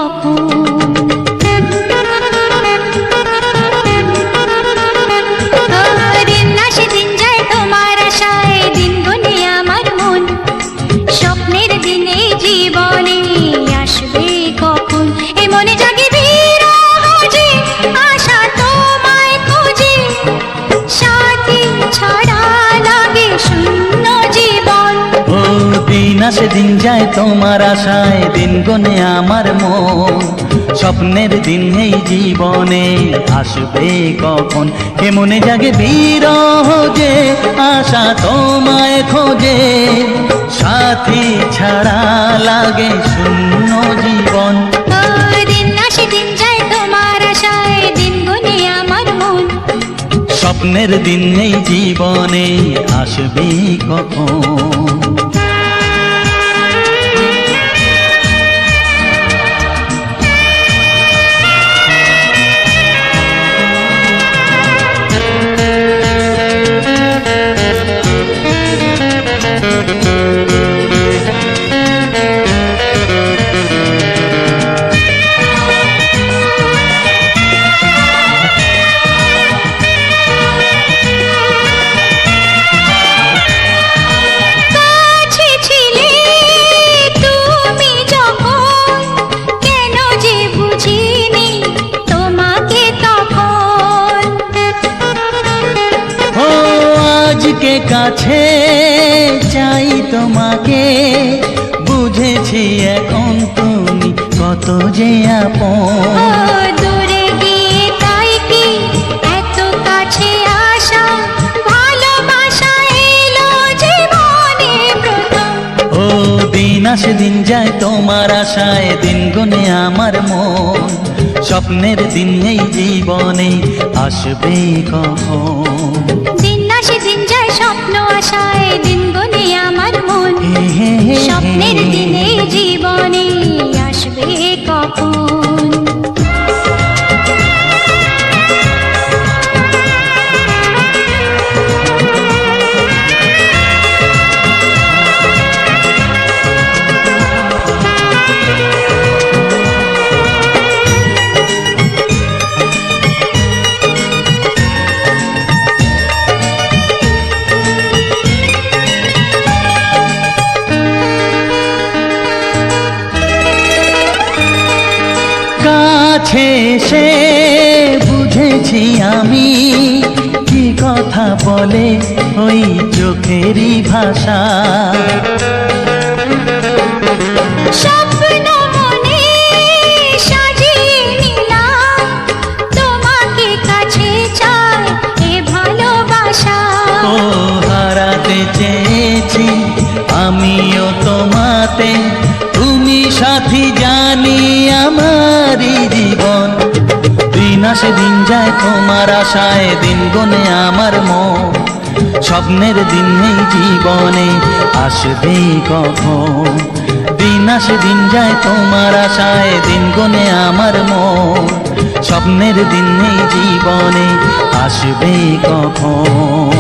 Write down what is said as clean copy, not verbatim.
কখন। দিন আসে দিন যায় তোমার আশায়, দিন গুনে আমার মন, স্বপ্নের দিনে জীবনে আসবে কখন। এ মনে জাগে বিরহ যে আশা তোমায় খোঁজে, সাথী ছাড়া লাগে শূন্য জীবন। ও দিন আসে দিন যায় তোমার আশায়, দিন গুনে আমার মন, স্বপ্নের দিন এই জীবনে আসবে কখন। হে মনে জাগে বিরহ যে আশা তোমায় খোঁজে, সাথী ছাড়া লাগে শূন্য জীবন। দিন আসে দিন যায় তোমার আশায়, দিন গুনে আমার মন, স্বপ্নের দিন এই জীবনে আসবে কখন। কাছে ছিলে তুমি যখন, কেন যে বুঝিনি তোমাকে তখন। ও আজকে কাছে চাই তোমাকে, বুঝেছি এখন তুমি কত যে আপন। দূরে গিয়ে তাই কি এত কাছে আসা, ভালোবাসা এলো জীবনে প্রথম। ও দিন আসে দিন যায় তোমার আশায়, দিন গুনে আমার মন, স্বপ্নের দিন এই জীবনে আসবে কখন। দিন আসে দিন যায় স্বপ্ন আশায়, দিন গুনে আমার মন, স্বপ্নের দিনে জীবনে আসবে কখন। কাছে সে বুঝেছি আমি, কি কথা বলে ওই চোখেরই ভাষা। স্বপ্ন মনে সাজিয়ে নিলাম, তোমাকে কাছে চাই এ ভালোবাসা। ও হারাতে চেয়েছি আমিও তোমাতে, তুমি সাথী জানি আমারই জীবন। দিন আসে দিন যায় তোমার আশায়, দিন গুনে আমার মন, স্বপ্নের দিন এই জীবনে আসবে কখন। দিন আসে দিন যায় তোমার আশায়, দিন গুনে আমার মন, স্বপ্নের দিন এই জীবনে আসবে কখন।